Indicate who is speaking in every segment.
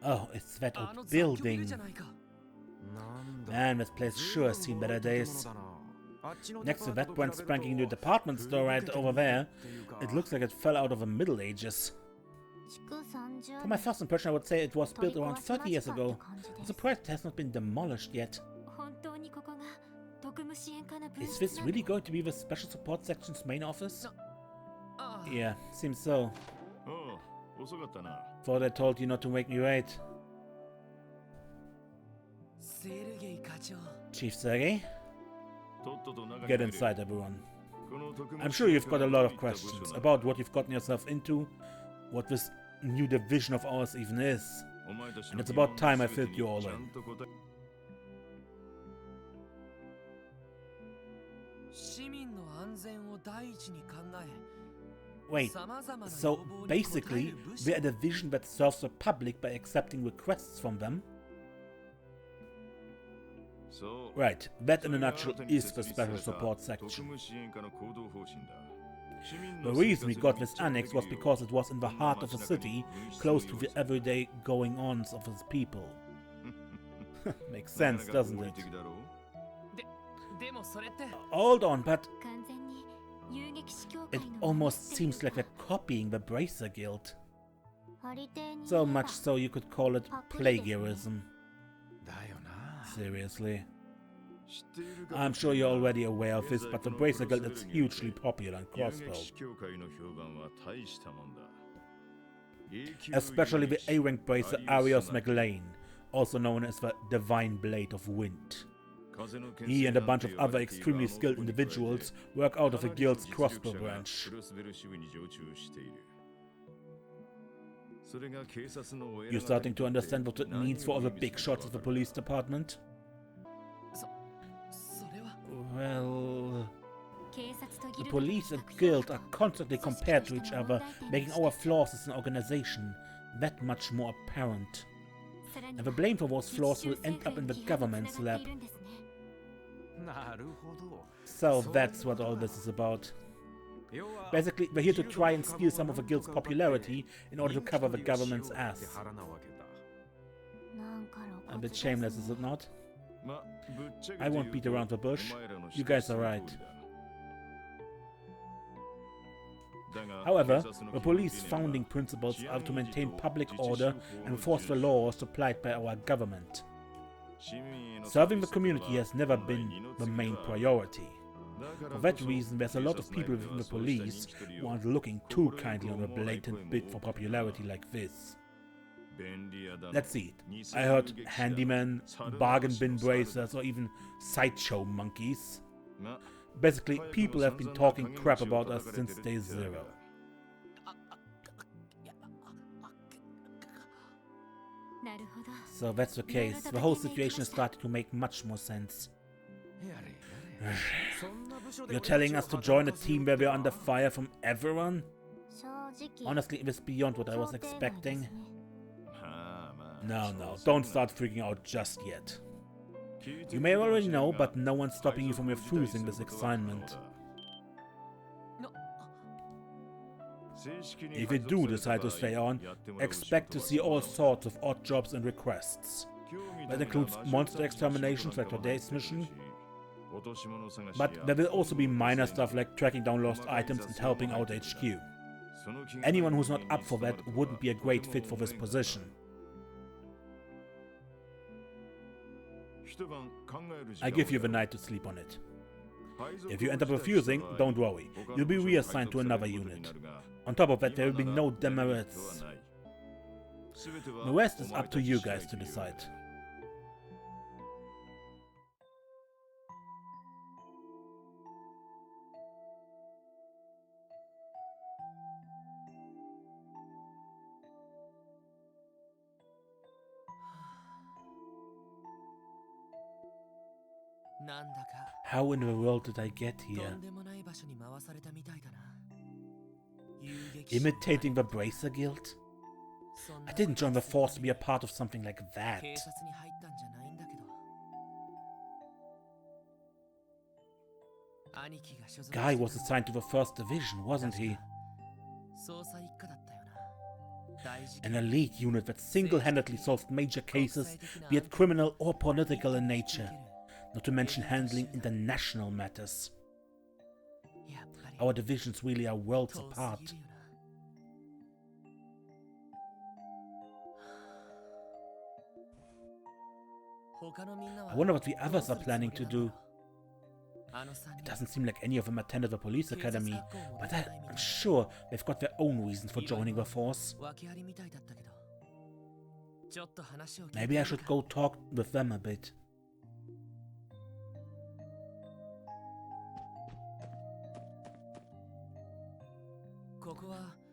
Speaker 1: Oh, it's that old building. Man, this place sure has seen better days. Next to that brand spanking new department store right over there, it looks like it fell out of the Middle Ages. For my first impression, I would say it was built around 30 years ago. I'm surprised it has not been demolished yet. Is this really going to be the Special Support Section's main office? Yeah, seems so. Thought I told you not to make me wait. Chief Sergei? Get inside, everyone. I'm sure you've got a lot of questions about what you've gotten yourself into, what this new division of ours even is, and it's about time I filled you all in. Wait, so basically we're a division that serves the public by accepting requests from them? Right, that in a nutshell is the Special Support Section. The reason we got this annex was because it was in the heart of the city, close to the everyday going-ons of its people. Makes sense, doesn't it? Hold on, but it almost seems like we're copying the Bracer Guild. So much so you could call it plagiarism. Seriously. I'm sure you're already aware of this, but the Bracer Guild is hugely popular in Crossbow. Especially the A-rank bracer Arios McLean, also known as the Divine Blade of Wind. He and a bunch of other extremely skilled individuals work out of the guild's Crossbow branch. You're starting to understand what it means for all the big shots of the police department? Well, the police and guild are constantly compared to each other, making our flaws as an organization that much more apparent. And the blame for those flaws will end up in the government's lap. So that's what all this is about. Basically, we're here to try and steal some of the guild's popularity in order to cover the government's ass. A bit shameless, is it not? I won't beat around the bush. You guys are right. However, the police's founding principles are to maintain public order and enforce the laws supplied by our government. Serving the community has never been the main priority. For that reason, there's a lot of people within the police who aren't looking too kindly on a blatant bid for popularity like this. Let's see it. I heard handymen, bargain bin bracers, or even sideshow monkeys. Basically, people have been talking crap about us since day zero. So that's the case. The whole situation is starting to make much more sense. You're telling us to join a team where we're under fire from everyone? Honestly, it was beyond what I was expecting. No, don't start freaking out just yet. You may already know, but no one's stopping you from refusing this assignment. If you do decide to stay on, expect to see all sorts of odd jobs and requests. That includes monster exterminations like today's mission, but there will also be minor stuff like tracking down lost items and helping out HQ. Anyone who's not up for that wouldn't be a great fit for this position. I give you the night to sleep on it. If you end up refusing, don't worry, you'll be reassigned to another unit. On top of that, there will be no demerits. The rest is up to you guys to decide. How in the world did I get here? Imitating the Bracer Guild? I didn't join the force to be a part of something like that. Guy was assigned to the 1st Division, wasn't he? An elite unit that single-handedly solved major cases, be it criminal or political in nature, not to mention handling international matters. Our divisions really are worlds apart. I wonder what the others are planning to do. It doesn't seem like any of them attended the police academy, but I'm sure they've got their own reasons for joining the force. Maybe I should go talk with them a bit.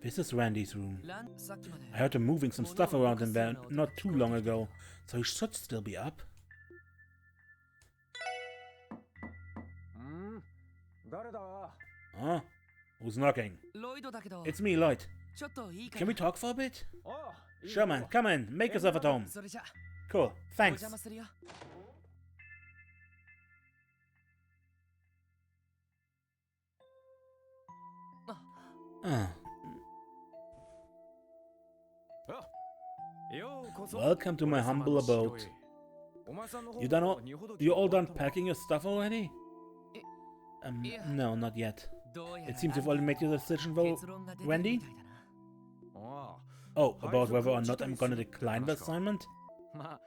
Speaker 1: This is Randy's room. I heard him moving some stuff around in there not too long ago, so he should still be up. Huh? Who's knocking? It's me, Lloyd. Can we talk for a bit? Sure, man. Come in. Make yourself at home. Cool. Thanks. Welcome to my humble abode. You all done packing your stuff already? No, not yet. It seems you've already made your decision though, Randy? Oh, about whether or not I'm gonna decline the assignment?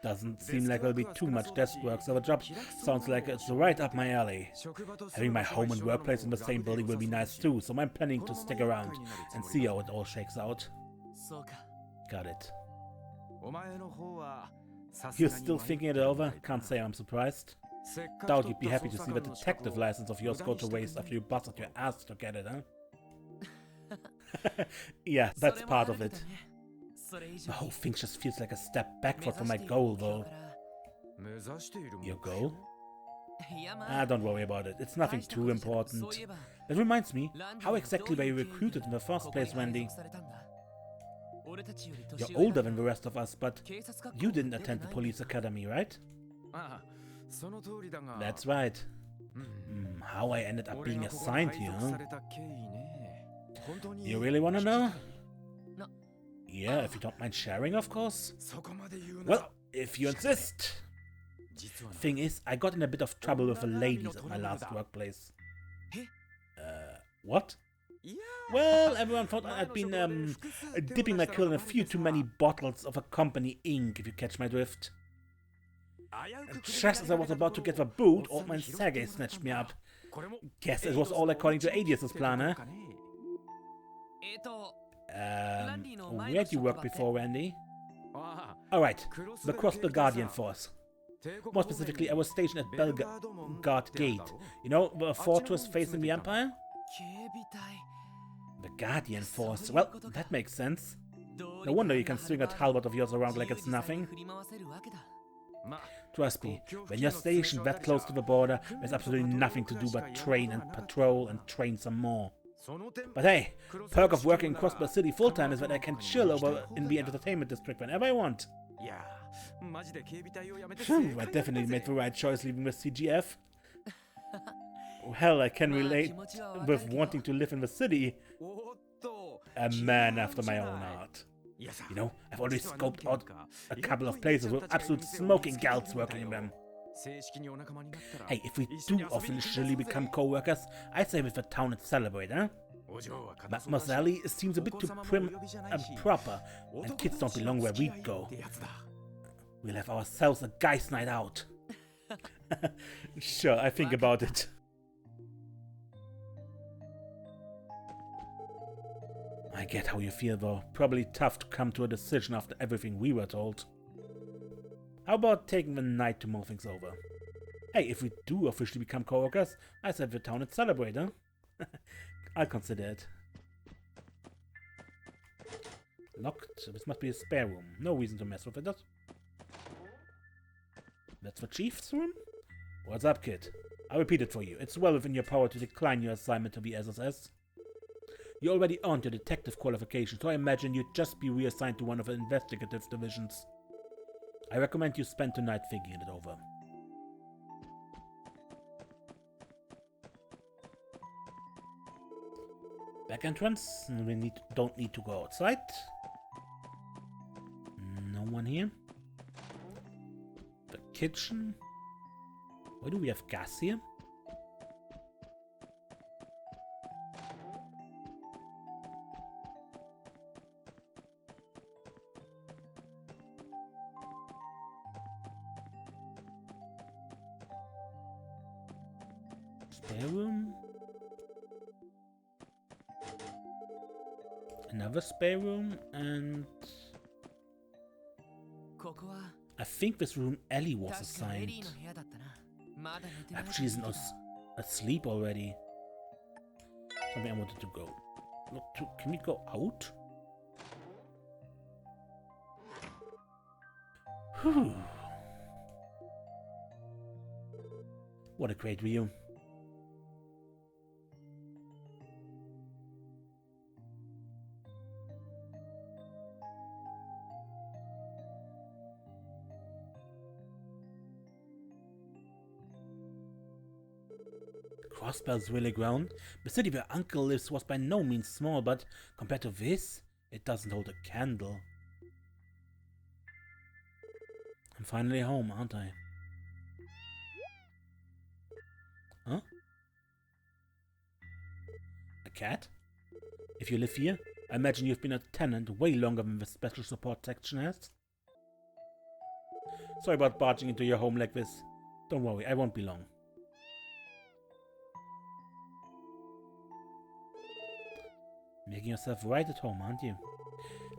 Speaker 1: Doesn't seem like it'll be too much desk work, so the job sounds like it's right up my alley. Having my home and workplace in the same building will be nice too, so I'm planning to stick around and see how it all shakes out. Got it. You're still thinking it over? Can't say I'm surprised. Doubt you'd be happy to see that detective license of yours go to waste after you busted your ass to get it, huh? Yeah, that's part of it. The whole thing just feels like a step backward from my goal, though. Your goal? Don't worry about it. It's nothing too important. That reminds me, how exactly were you recruited in the first place, Randy? You're older than the rest of us, but you didn't attend the police academy, right? That's right. How I ended up being assigned here, huh? You really want to know? Yeah, if you don't mind sharing, of course. Well, if you insist. Thing is, I got in a bit of trouble with the ladies at my last workplace. What? Well, everyone thought I'd been dipping my quill in a few too many bottles of a company ink, if you catch my drift. And just as I was about to get the boot, old man Sergey snatched me up. Guess it was all according to Adius's plan, huh? Where'd you work before, Randy? Alright, the Crossbill Guardian Force. More specifically, I was stationed at Belgard Gate. You know, the fortress facing the Empire? The Guardian Force. Well, that makes sense. No wonder you can swing that halberd of yours around like it's nothing. Trust me, when you're stationed that close to the border, there's absolutely nothing to do but train and patrol and train some more. But hey, perk of working in Crossbill City full-time is that I can chill over in the entertainment district whenever I want. I definitely made the right choice leaving with CGF. Hell, I can relate with wanting to live in the city. A man after my own heart. You know, I've already scoped out a couple of places with absolute smoking gals working in them. Hey, if we do officially become co-workers, I'd say with the town and celebrate, huh? Mademoiselle seems a bit too prim and proper, and kids don't belong where we go. We'll have ourselves a guys' night out. Sure, I think about it. I get how you feel though. Probably tough to come to a decision after everything we were told. How about taking the night to mull things over? Hey, if we do officially become co-workers, I said the town and celebrate, huh? I'll consider it. Locked. This must be a spare room. No reason to mess with it. That's the chief's room? What's up, kid? I'll repeat it for you. It's well within your power to decline your assignment to the SSS. You already earned your detective qualification, so I imagine you'd just be reassigned to one of the investigative divisions. I recommend you spend tonight thinking it over. Back entrance. We don't need to go outside. someone here. The kitchen. Why do we have gas here? Spare room. Another spare room, and I think this room Ellie was assigned. Perhaps she's asleep already. Something I wanted to go. Can we go out? Whew. What a great view. Crossbell's really grown. The city where Uncle lives was by no means small, but compared to this, it doesn't hold a candle. I'm finally home, aren't I? Huh? A cat? If you live here, I imagine you've been a tenant way longer than the special support section has. Sorry about barging into your home like this. Don't worry, I won't be long. Making yourself right at home, aren't you?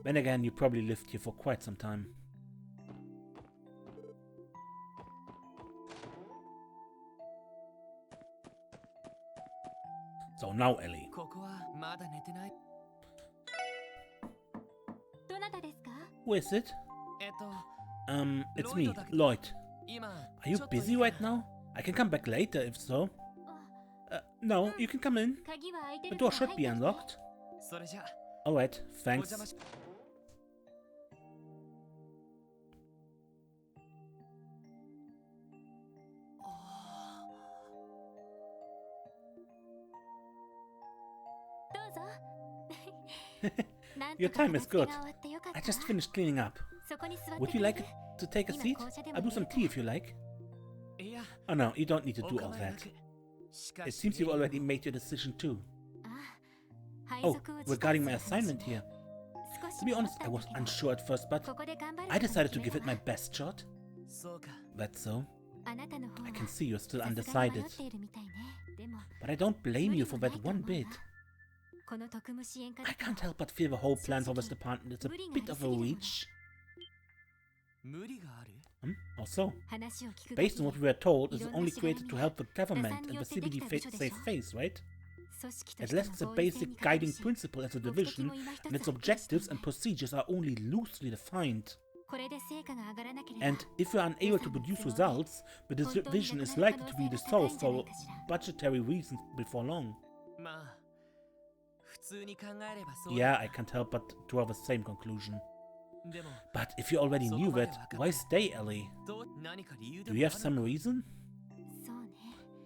Speaker 1: Then again, you probably lived here for quite some time. So now, Ellie. Who is it? It's me, Lloyd. Are you busy right now? I can come back later if so. No, you can come in. The door should be unlocked. Alright, thanks. Your time is good. I just finished cleaning up. Would you like to take a seat? I'll do some tea if you like. Oh no, you don't need to do all that. It seems you've already made your decision too. Oh, regarding my assignment here. To be honest, I was unsure at first, but I decided to give it my best shot. That's so. I can see you're still undecided. But I don't blame you for that one bit. I can't help but feel the whole plan for this department is a bit of a reach. How so? Based on what we were told, it is only created to help the government and the CBD save face, right? It lacks a basic guiding principle as a division, and its objectives and procedures are only loosely defined. And if we are unable to produce results, the division is likely to be dissolved for budgetary reasons before long. Yeah, I can't help but draw the same conclusion. But if you already knew that, why stay, Ellie? Do you have some reason?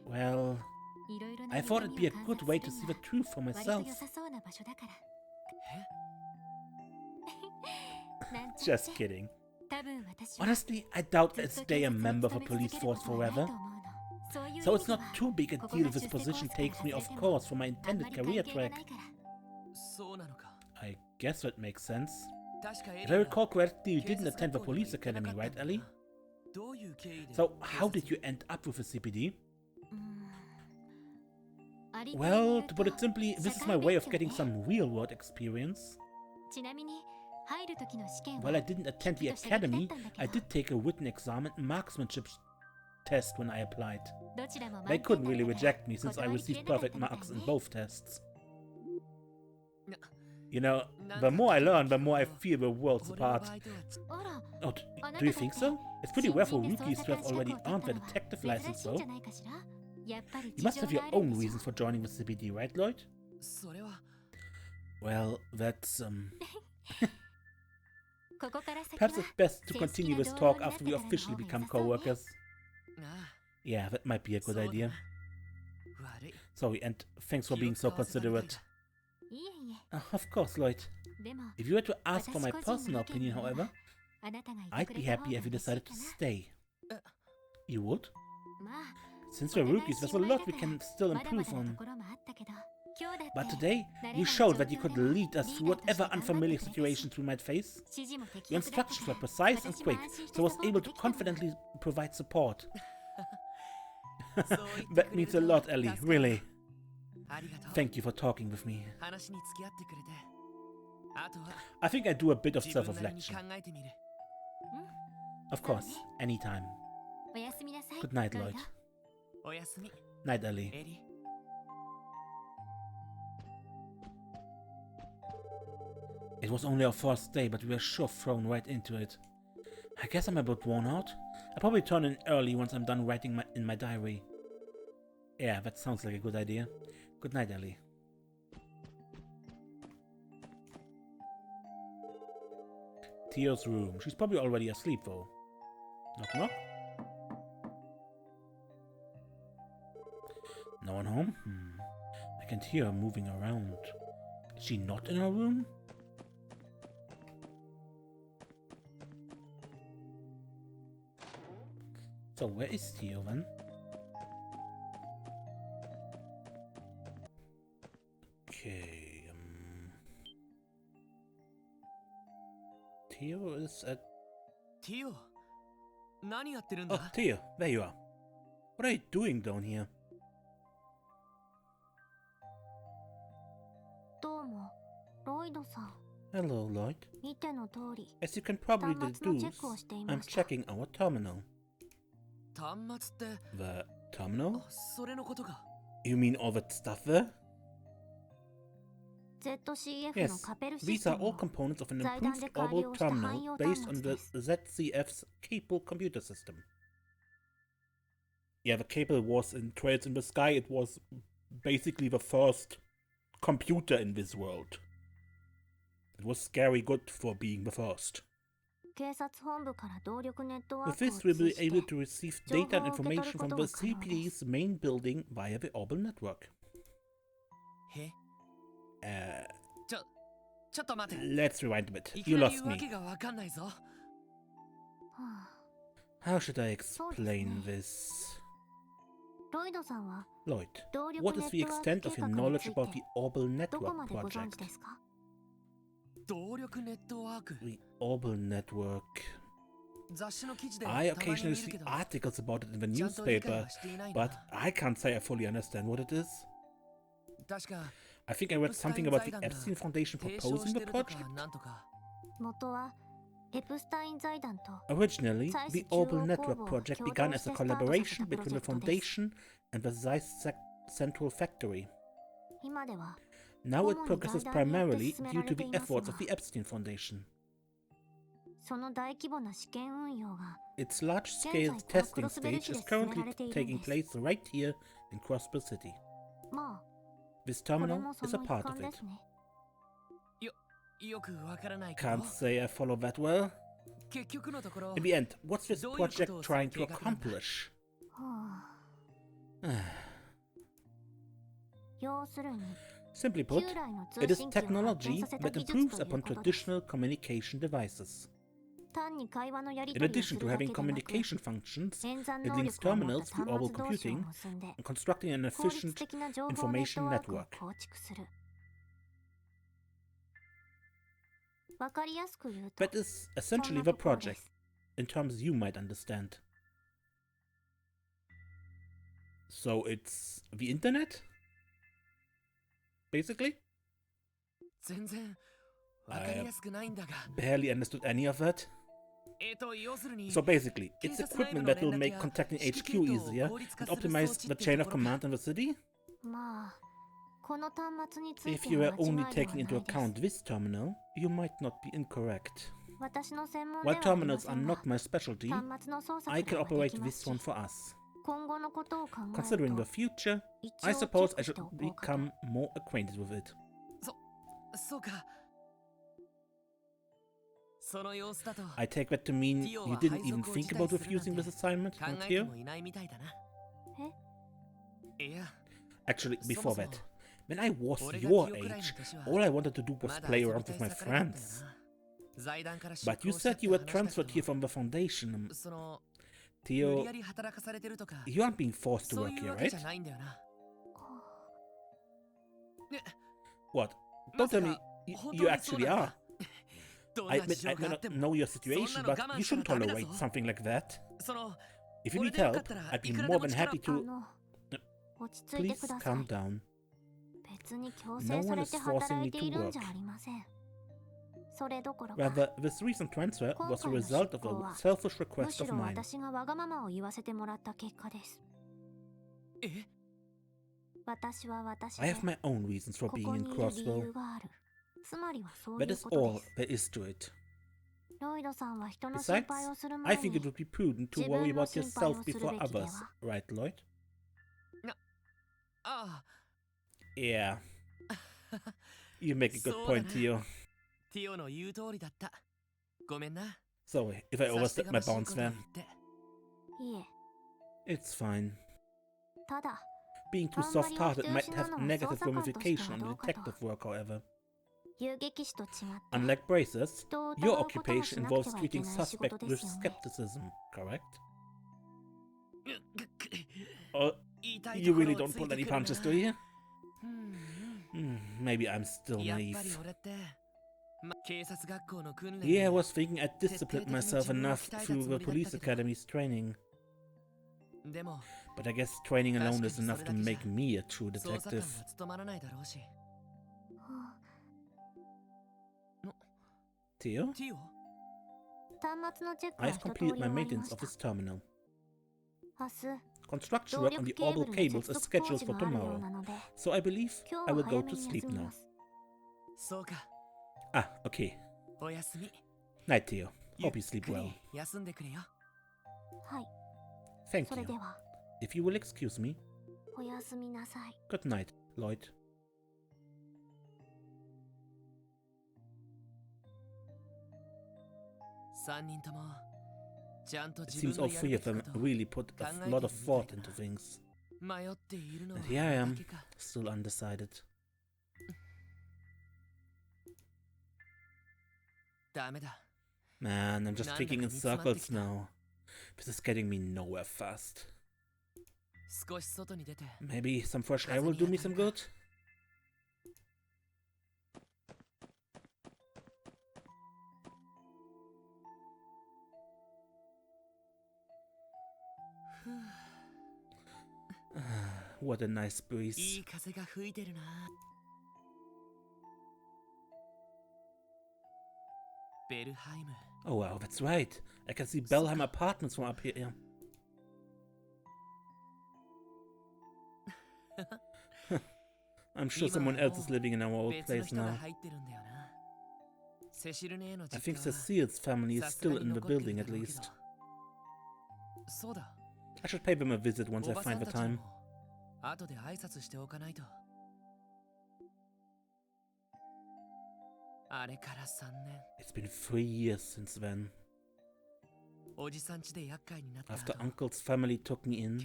Speaker 1: Well, I thought it'd be a good way to see the truth for myself. Just kidding. Honestly, I doubt I'll stay a member of a police force forever. So it's not too big a deal if this position takes me off course from my intended career track. I guess that makes sense. If I recall correctly, you didn't attend the police academy, right, Ellie? So how did you end up with the CPD? Well, to put it simply, this is my way of getting some real-world experience. While I didn't attend the academy, I did take a written exam and marksmanship test when I applied. They couldn't really reject me since I received perfect marks in both tests. You know, the more I learn, the more I feel the world's apart. Oh, do you think so? It's pretty rare for rookies to have already earned their detective license, though. You must have your own reasons for joining the CBD, right, Lloyd? Well, that's, Perhaps it's best to continue this talk after we officially become co-workers. Yeah, that might be a good idea. Sorry, and thanks for being so considerate. Of course, Lloyd. If you were to ask for my personal opinion, however, I'd be happy if you decided to stay. You would? Since we're rookies, there's a lot we can still improve on. But today, you showed that you could lead us through whatever unfamiliar situations we might face. Your instructions were precise and quick, so I was able to confidently provide support. That means a lot, Ellie, really. Thank you for talking with me. I think I do a bit of self-reflection. Of course, anytime. Good night, Lloyd. Night, Ellie. It was only our first day, but we were sure thrown right into it. I guess I'm a bit worn out. I'll probably turn in early once I'm done writing in my diary. Yeah, that sounds like a good idea. Good night, Ellie. Theo's room. She's probably already asleep, though. Knock, knock. No one home? I can't hear her moving around. Is she not in her room? So where is Theo then? Okay, Theo is at...
Speaker 2: Theo?
Speaker 1: Oh, Theo, there you are. What are you doing down here? Hello, Lloyd. As you can probably deduce, I'm checking our terminal. The terminal? You mean all that stuff there? Yes, these are all components of an improved orbital terminal based on the ZCF's Capable computer system. Yeah, the Capable was in Trails in the Sky. It was basically the first computer in this world. It was scary good for being the first. With this, we'll be able to receive data and information from the CPD's main building via the Orbital network. Let's rewind a bit. You lost me. How should I explain this? Lloyd, what is the extent of your knowledge about the Orbital Network project? The Orbital Network. I occasionally see articles about it in the newspaper, but I can't say I fully understand what it is. I think I read something about the Epstein Foundation proposing the project. Originally, the Orbital Network project began as a collaboration between the Foundation and the Zeiss Central Factory. Now it progresses primarily due to the efforts of the Epstein Foundation. Its large-scale testing stage is currently taking place right here in Crossbill City. This terminal is a part of it. Can't say I follow that well. In the end, what's this project trying to accomplish? Simply put, it is technology that improves upon traditional communication devices. In addition to having communication functions, it links terminals through orbital computing and constructing an efficient information network. That is essentially the project, in terms you might understand. So it's the internet? Basically? I barely understood any of that. So basically, it's equipment that will make contacting HQ easier and optimize the chain of command in the city? If you were only taking into account this terminal, you might not be incorrect. While terminals are not my specialty, I can operate this one for us. Considering the future, I suppose I should become more acquainted with it. I take that to mean you didn't even think about refusing this assignment, don't you? Actually, before that, when I was your age, all I wanted to do was play around with my friends. But you said you were transferred here from the foundation. Theo, you aren't being forced to work here, right? What? Don't tell me you actually are. I admit I may not know your situation, but you shouldn't tolerate something like that. If you need help, I'd be more than happy to... Please calm down. No one is forcing me to work. Rather, this recent transfer was a result of a selfish request of mine. I have my own reasons for being in Crossville. That is all there is to it. Besides, I think it would be prudent to worry about yourself before others, right, Lloyd? Yeah. You make a good point, Theo. Sorry if I overstepped my bounds there. It's fine. Being too soft-hearted might have negative ramifications on the detective work, however. Unlike Braces, your occupation involves treating suspects with skepticism, correct? Or you really don't pull any punches, do you? Maybe I'm still naive. Yeah, I was thinking I'd disciplined myself enough through the police academy's training. But I guess training alone is enough to make me a true detective. Theo? I've completed my maintenance of this terminal. Construction work on the orbital cables is scheduled for tomorrow, so I believe I will go to sleep now. Ah, okay. Night, Theo. Hope you sleep well. Thank you. If you will excuse me. Good night, Lloyd. It seems all three of them really put a lot of thought into things. And here I am, still undecided. Man, I'm just thinking in circles now. This is getting me nowhere fast. Maybe some fresh air will do me some good? What a nice breeze. Oh wow, that's right. I can see Belheim Apartments from up here. I'm sure someone else is living in our old place now. I think Cecile's family is still in the building at least. I should pay them a visit once I find the time. It's been 3 years since then. After Uncle's family took me in,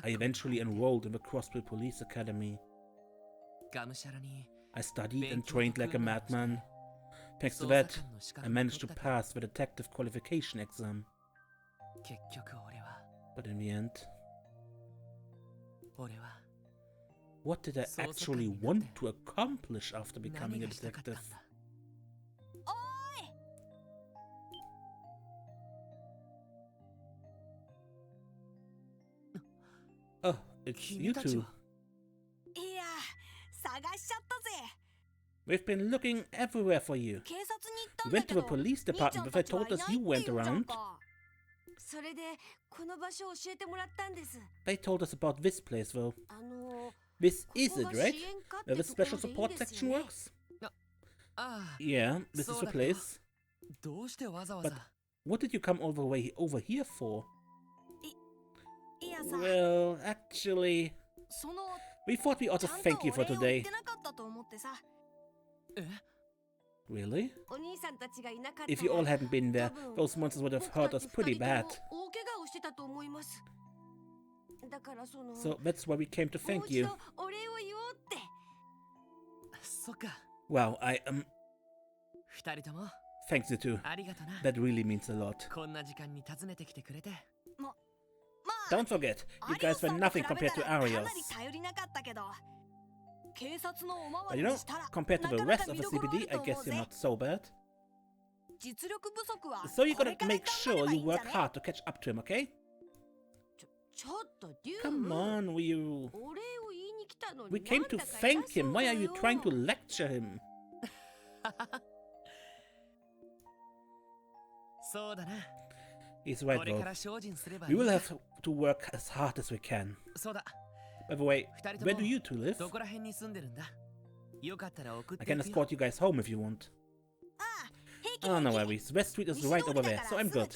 Speaker 1: I eventually enrolled in the Crossville Police Academy. I studied and trained like a madman. Thanks to that, I managed to pass the detective qualification exam. But in the end, what did I actually want to accomplish after becoming a detective? Oh, it's you two. We've been looking everywhere for you. We went to the police department, but they told us you went around. They told us about this place, though. This is it, right? Where the special support section works? Yeah, this is the place. But what did you come all the way over here for? Well, actually, we thought we ought to thank you for today. Really? If you all hadn't been there, those monsters would have hurt us pretty bad. So that's why we came to thank you. Wow, Thanks, you too. That really means a lot. Don't forget, you guys were nothing compared to Arios. But you know, compared to the rest of the CBD, I guess you're not so bad. So you gotta make sure you work hard to catch up to him, okay? Come on, we came to thank him. Why are you trying to lecture him? He's right, though. We will have to work as hard as we can. By the way, where do you two live? I can escort you guys home if you want. Oh, no worries. West Street is right over there, so I'm good.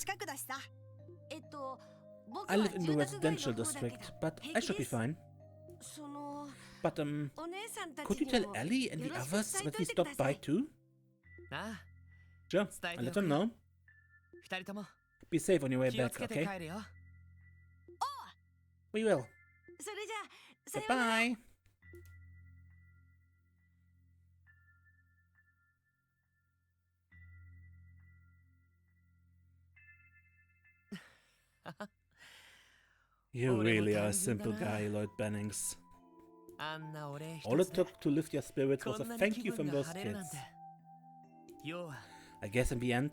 Speaker 1: I live in the residential district, but I should be fine. But, could you tell Ellie and the others that we stopped by too? Sure, I'll let them know. Be safe on your way back, okay? We will. Goodbye. You really are a simple guy, Lloyd Bennings. All it took to lift your spirits was a thank you from those kids. I guess in the end,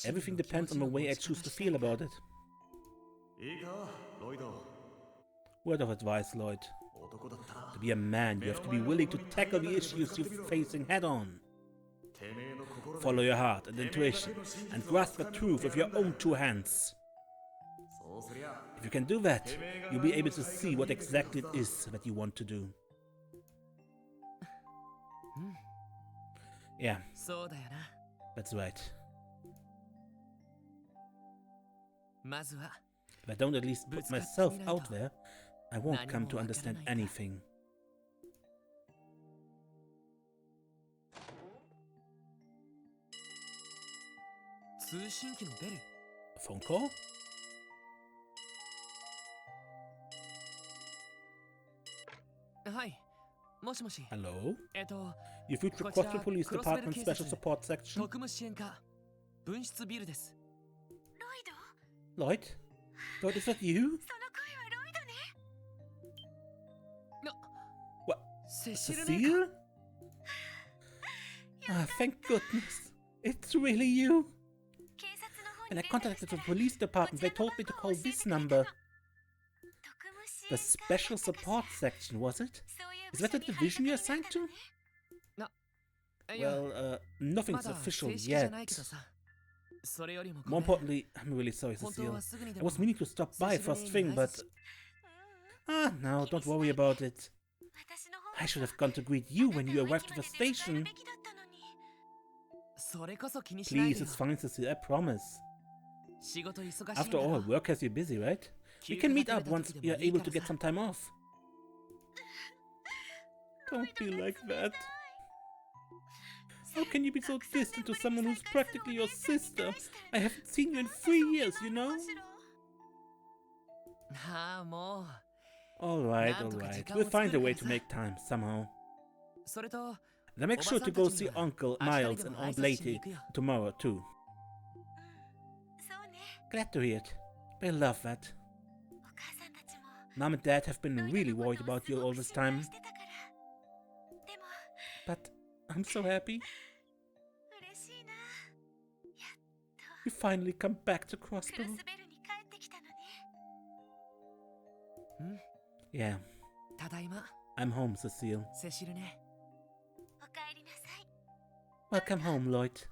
Speaker 1: everything depends on the way I choose to feel about it. Word of advice, Lloyd. To be a man, you have to be willing to tackle the issues you're facing head-on. Follow your heart and intuition, and grasp the truth with your own two hands. If you can do that, you'll be able to see what exactly it is that you want to do. Yeah, that's right. If I don't at least put myself out there, I won't come to understand anything. A phone call? Hello? You've reached the Crossville Police Department Special Support Section? Lloyd? Lloyd, is that you? What? Cecile? Ah, thank goodness. It's really you. When I contacted the police department, they told me to call this number. The Special Support Section, was it? Is that the division you're assigned to? Well, nothing's official yet. More importantly, I'm really sorry, Cecile. I was meaning to stop by first thing, but... no, don't worry about it. I should have gone to greet you when you arrived at the station. Please, it's fine, Cecile, I promise. After all, work has you busy, right? We can meet up once you're able to get some time off. Don't be like that. How can you be so distant to someone who's practically your sister? I haven't seen you in 3 years, you know? Alright. We'll find a way to make time, somehow. And make sure to go see Uncle Miles and Aunt Lady tomorrow, too. Glad to hear it. They love that. Mom and Dad have been really worried about you all this time. But I'm so happy. You finally come back to Crossbow. Yeah. I'm home, Cecile. Welcome home, Lloyd.